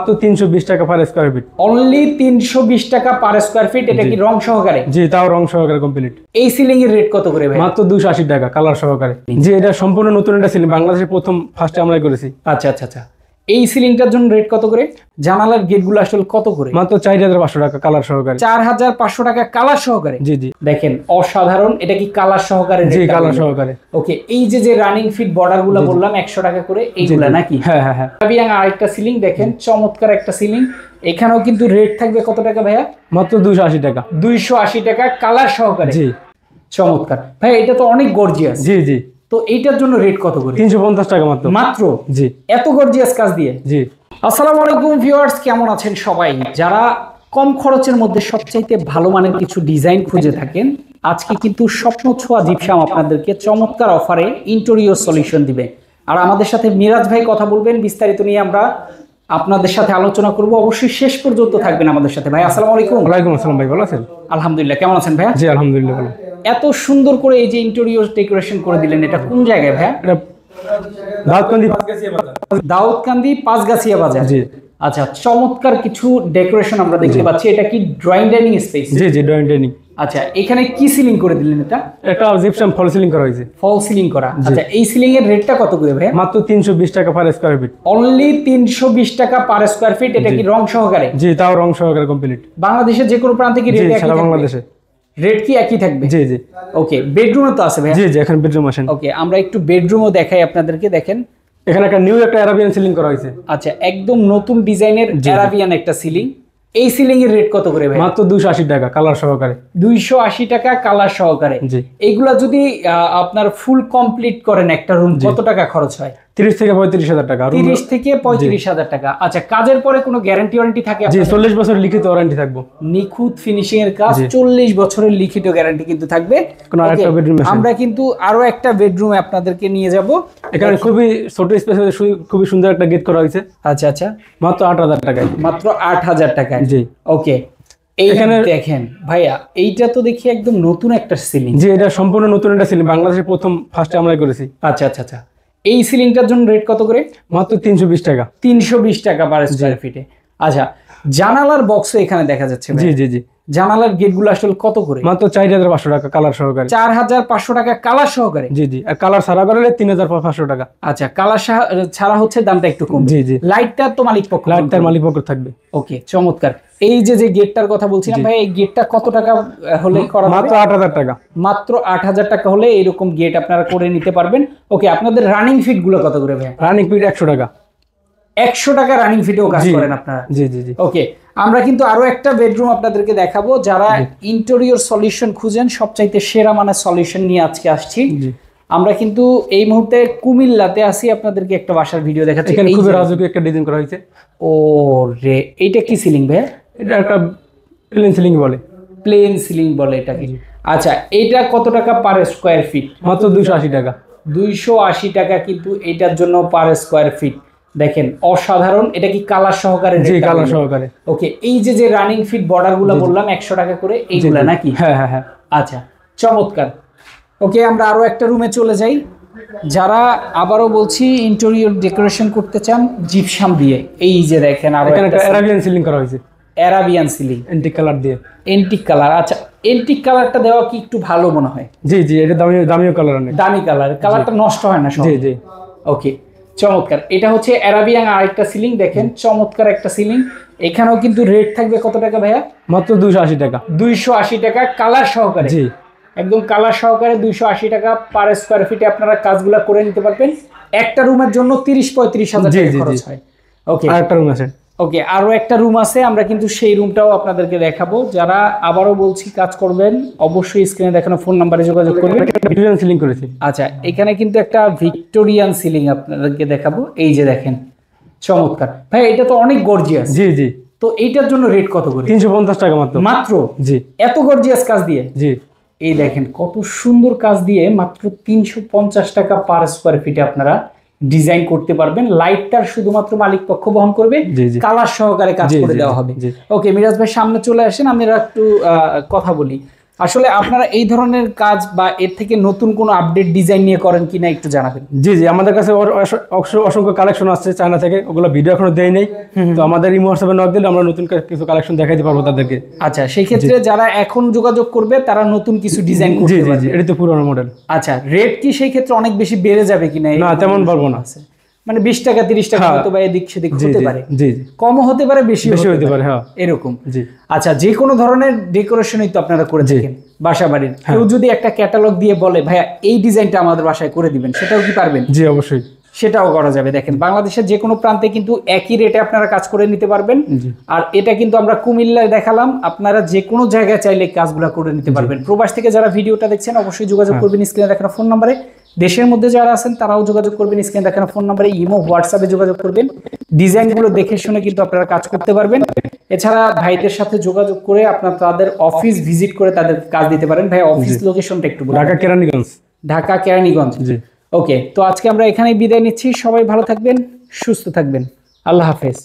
মাত্র 320 টাকা per square feet. Only 320 টাকা পার স্কয়ার ফিট। এটা কি রং সহকারে? জি, তাও রং সহকারে কমপ্লিট। এই সিলিং এর রেট কত করে ভাই? মাত্র 280 টাকা কালার সহকারে। জি, এটা সম্পূর্ণ নতুন একটা সিলিং, বাংলাদেশের প্রথম ফার্স্টে আমরাই করেছি। আচ্ছা আচ্ছা আচ্ছা। এই সিলিংটার জন্য রেট কত করে? জানালার গেটগুলো আসলে কত করে? মাত্র 4500 টাকা কালার সহকারে। 4500 টাকা কালার সহকারে? জি জি। দেখেন অসাধারণ। এটা কি কালার সহকারে? জি, কালার সহকারে। ওকে, এই যে রানিং ফিট বর্ডার গুলো বললাম 100 টাকা করে, এইগুলা নাকি? হ্যাঁ হ্যাঁ হ্যাঁ। আরেকটা সিলিং দেখেন, চমৎকার একটা সিলিং। এখানেও কিন্তু রেট থাকবে কত টাকা ভাইয়া? মাত্র 280 টাকা। 280 টাকা কালার সহকারে। জি, চমৎকার ভাই, এটা তো অনেক গর্জিয়াস। জি জি। তো এইটার জন্য রেট কত করে? 350 টাকা মাত্র। মাত্র? জি। এত গর্জিয়াস কাজ দিয়ে? জি। আসসালামু আলাইকুম ভিউয়ার্স, কেমন আছেন সবাই? যারা কম খরচের মধ্যে সবচাইতে ভালো মানের কিছু ডিজাইন খুঁজে থাকেন, আজকে কিন্তু স্বপ্ন ছোঁয়া জিপসাম আপনাদেরকে চমৎকার অফারে ইন্টেরিয়র সলিউশন দিবে। আর আমাদের সাথে মিরাজ ভাই কথা বলবেন, বিস্তারিত নিয়ে আমরা আপনাদের সাথে আলোচনা করব। অবশ্যই শেষ পর্যন্ত থাকবেন আমাদের সাথে। ভাই আসসালামু আলাইকুম। ওয়ালাইকুম আসসালাম ভাই, ভালো আছেন? আলহামদুলিল্লাহ, কেমন আছেন ভাইয়া? জি আলহামদুলিল্লাহ ভালো। এত সুন্দর করে এই যে ইন্টেরিয়র ডেকোরেশন করে দিলেন, এটা কোন জায়গায় ভাইয়া? এটা দাউদকান্দি পাঁচগাছিয়া বাজার। দাউদকান্দি পাঁচগাছিয়া বাজার। জি। আচ্ছা, চমৎকার কিছু ডেকোরেশন আমরা দেখতে পাচ্ছি। এটা কি ড্রয়িং ডাইনিং স্পেস? জি জি, ড্রয়িং ডাইনিং। আচ্ছা, এখানে কি সিলিং করে দিলেন? এটা একটা জিপসাম ফল সিলিং করা হয়েছে। ফল সিলিং করা। আচ্ছা, এই সিলিং এর রেটটা কত করে ভাই? মাত্র 320 টাকা পার স্কয়ার ফিট। অনলি 320 টাকা পার স্কয়ার ফিট। এটা কি রং সহকারে? জি, তাও রং সহকারে কমপ্লিট। বাংলাদেশের যে কোনো প্রান্তে কি রেট একই সারা থাকবে? বাংলাদেশে রেট কি একই থাকবে? জি জি। ওকে, বেডরুমে তো আছে ভাই? জি জি, এখন বেডরুম আসেন। ওকে, আমরা একটু বেডরুমও দেখাই আপনাদেরকে। দেখেন এখানে একটা নিউ একটা আরাবিয়ান সিলিং করা হয়েছে। আচ্ছা, একদম নতুন ডিজাইনের আরাবিয়ান একটা সিলিং। এই সিলিং এর রেট কত করে ভাই? মাত্র 280 টাকা কালার সহকারে। 280 টাকা কালার সহকারে। জি। এইগুলা যদি আপনার ফুল কমপ্লিট করেন একটা রুম, কত টাকা খরচ হয়? 30 থেকে 35,000 টাকা। 30 থেকে 35,000 টাকা। আচ্ছা, কাজের পরে কোনো গ্যারান্টি ওয়ারেন্টি থাকে? জি, 40 বছর লিখিত ওয়ারেন্টি থাকবো। নিখুঁত ফিনিশিং এর কাজ, 40 বছরের লিখিত গ্যারান্টি কিন্তু থাকবে। আরেকটা বেডরুম আছে। আমরা কিন্তু আরো একটা বেডরুমে আপনাদেরকে নিয়ে যাব। এখানে খুবই ছোট স্পেসে খুবই সুন্দর একটা গেট করা হয়েছে। আচ্ছা আচ্ছা, মাত্র 8000 টাকায়। মাত্র 8000 টাকায়। জি। ওকে, এইখানে দেখেন ভাইয়া, এইটা তো দেখি একদম নতুন একটা সিলিং। জি, এটা সম্পূর্ণ নতুন একটা সিলিং, বাংলাদেশের প্রথম ফার্স্টে আমরাই করেছি। আচ্ছা আচ্ছা আচ্ছা। এই সিলিংটার জন্য রেট কত করে? মাত্র 320 টাকা। 320 টাকা পার স্কয়ার ফিটে। আচ্ছা, জানালার বক্সও এখানে দেখা যাচ্ছে। জি জি জি। জানালার গেটগুলো আসলে কত করে? মাত্র 4500 টাকা কালার সহকারে। 4500 টাকা কালার সহকারে? জি জি। আর কালার ছাড়া করলে 3500 টাকা। আচ্ছা, কালার ছাড়া হচ্ছে দামটা একটু কম। জি জি। লাইটটা তো মালিক পক্ষ? লাইটটার মালিক পক্ষ থাকবে। ওকে, চমৎকার। এই যে গেটটার কথা বলছিলাম ভাই, এই গেটটা কত টাকা হলে করা যাবে? মাত্র 8000 টাকা। মাত্র 8000 টাকা হলে এরকম গেট আপনারা করে নিতে পারবেন। ওকে, আপনাদের রানিং ফিট গুলো কত করে ভাই? রানিং ফিট 100 টাকা। 100 টাকা রানিং ফিটেও কাজ করেন আপনারা? জি জি জি। ওকে, আমরা কিন্তু আরো একটা বেডরুম আপনাদেরকে দেখাবো। যারা ইন্টেরিয়র সলিউশন খুঁজেন, সবচাইতে সেরা মানের সলিউশন নিয়ে আজকে আসছি। আমরা কিন্তু এই মুহূর্তে কুমিল্লাতে আছি, আপনাদেরকে একটা বাসার ভিডিও দেখাচ্ছি। এখানে খুবই রাজকীয় একটা ডিজাইন করা হয়েছে। ও রে, এইটা কি সিলিং ভাই? এটা একটা প্লেন সিলিং বলে। প্লেন সিলিং বলে এটাকে? আচ্ছা, এইটা কত টাকা পার স্কয়ার ফিট? মাত্র 280 টাকা। 280 টাকা কিন্তু এটার জন্য পার স্কয়ার ফিট। দেখেন অসাধারণ। এটা কি কালার সহকারে? জি, কালার সহকারে। ওকে, এই যে রানিং ফিট বর্ডার গুলো বললাম 100 টাকা করে, এইগুলা নাকি? হ্যাঁ হ্যাঁ হ্যাঁ। আচ্ছা, চমৎকার। ওকে, আমরা আরো একটা রুমে চলে যাই। যারা আবারও বলছি ইন্টেরিয়র ডেকোরেশন করতে চান জিপসাম দিয়ে, এই যে দেখেন আরো একটা আরাবিয়ান সিলিং করা হয়েছে। আরাবিয়ান সিলিং এন্টিক কালার দিয়ে। Antique colour. আচ্ছা, এন্টিক কালারটা দেওয়া কি একটু ভালো মনে হয়? জি জি, এটা দামিও কালার। অনেক দামি কালার। কালারটা নষ্ট হয় না? জি জি। ওকে, চমৎকার। এটা হচ্ছে আরাবিয়ান আরেকটা সিলিং। দেখেন চমৎকার একটা সিলিং। এখানেও কিন্তু রেট থাকবে কত টাকা ভাইয়া? মাত্র 280 টাকা। 280 টাকা কালার সহকারে? জি, একদম কালার সহকারে 280 টাকা পার স্কয়ার ফিটে আপনারা কাজগুলো করে নিতে পারবেন। একটা রুমের জন্য 30-35 হাজার টাকা খরচ হয়। ওকে, আরেকটা রুম আছে। ওকে, আরো একটা রুম আছে, আমরা কিন্তু সেই রুমটাও আপনাদেরকে দেখাবো। যারা আবারও বলছি কাজ করবেন, অবশ্যই স্ক্রিনে দেখানো ফোন নাম্বারে যোগাযোগ করবেন। ভিক্টোরিয়ান সিলিং করেছি। আচ্ছা, এখানে কিন্তু একটা ভিক্টোরিয়ান সিলিং আপনাদেরকে দেখাবো। এই যে দেখেন, চমৎকার ভাই, এটা তো অনেক গর্জিয়াস। জি জি। তো এইটার জন্য রেট কত করে? 350 টাকা মাত্র। মাত্র? জি। এত গর্জিয়াস কাজ দিয়ে? জি। এই দেখেন কত সুন্দর কাজ দিয়ে মাত্র 350 টাকা পার স্কয়ার ফিটে আপনারা ডিজাইন করতে পারবেন। লাইটটার শুধুমাত্র মালিক পক্ষ বহন করবে, কালার সহকারে কাজ করে দেওয়া হবে। ওকে, মিরাজ ভাই সামনে চলে আসেন, আমরা একটু কথা বলি। আসলে আপনারা এই ধরনের কাজ বা এর থেকে নতুন কোনো আপডেট ডিজাইন নিয়ে করেন কিনা একটু জানাবেন। জি জি, আমাদের কাছে অসংখ্য কালেকশন আসছে চায়না থেকে, ওগুলো ভিডিও এখনো দেই নাই। তো আমাদের ইমো হোয়াটসঅ্যাপে নক দিলে আমরা নতুন কিছু কালেকশন দেখাইতে পারবো তাদেরকে। আচ্ছা, সেই ক্ষেত্রে যারা এখন যোগাযোগ করবে তারা নতুন কিছু ডিজাইন জি করতে জি পারবে। জি, এটা তো পুরোনো মডেল। আচ্ছা, রেট কি সেই ক্ষেত্রে অনেক বেশি বেড়ে যাবে কিনা? না, তেমন বলবো না। মানে 20 টাকা 30 টাকা হ্যাঁ। হয়তো বা এদিক সেদিক জি হতে জি পারে, জি জি, কমও হতে পারে, বেশি হতে পারে, হ্যাঁ এরকম। জি। আচ্ছা, যে কোনো ধরনের ডেকোরেশনই তো আপনারা করে জি। থাকেন বাসা বাড়ির। কেউ যদি একটা ক্যাটালগ দিয়ে বলে ভাইয়া এই ডিজাইনটা আমাদের বাসায় করে দিবেন, সেটাও কি পারবেন? জি অবশ্যই। সেটাও করা যাবে। দেখেন, বাংলাদেশের যে কোনো প্রান্তে কিন্তু একই রেটে আপনারা কাজ করে নিতে পারবেন। জি। আর এটা কিন্তু আমরা কুমিল্লায় দেখালাম, আপনারা যে কোনো জায়গায় চাইলে কাজগুলো করে নিতে পারবেন। প্রবাস থেকে যারা ভিডিওটা দেখছেন অবশ্যই যোগাযোগ করবেন স্ক্রিনে দেখানো ফোন নম্বরে। দেশের মধ্যে যারা আছেন তারাও যোগাযোগ করবেন স্ক্রিনে দেখানো ফোন নম্বরে, ইমো হোয়াটসঅ্যাপে যোগাযোগ করবেন। ডিজাইনগুলো দেখে শুনে কিন্তু আপনারা কাজ করতে পারবেন। এছাড়া ভাইদের সাথে যোগাযোগ করে আপনারা তাদের অফিস ভিজিট করে তাদের কাজ দিতে পারেন। ভাই, অফিস লোকেশনটা একটু বলুন। ঢাকা কেরানীগঞ্জ। ঢাকা কেরানীগঞ্জ। জি। ওকে, তো আজকে আমরা এখানেই বিদায় নিচ্ছি। সবাই ভালো থাকবেন, সুস্থ থাকবেন। আল্লাহ হাফেজ।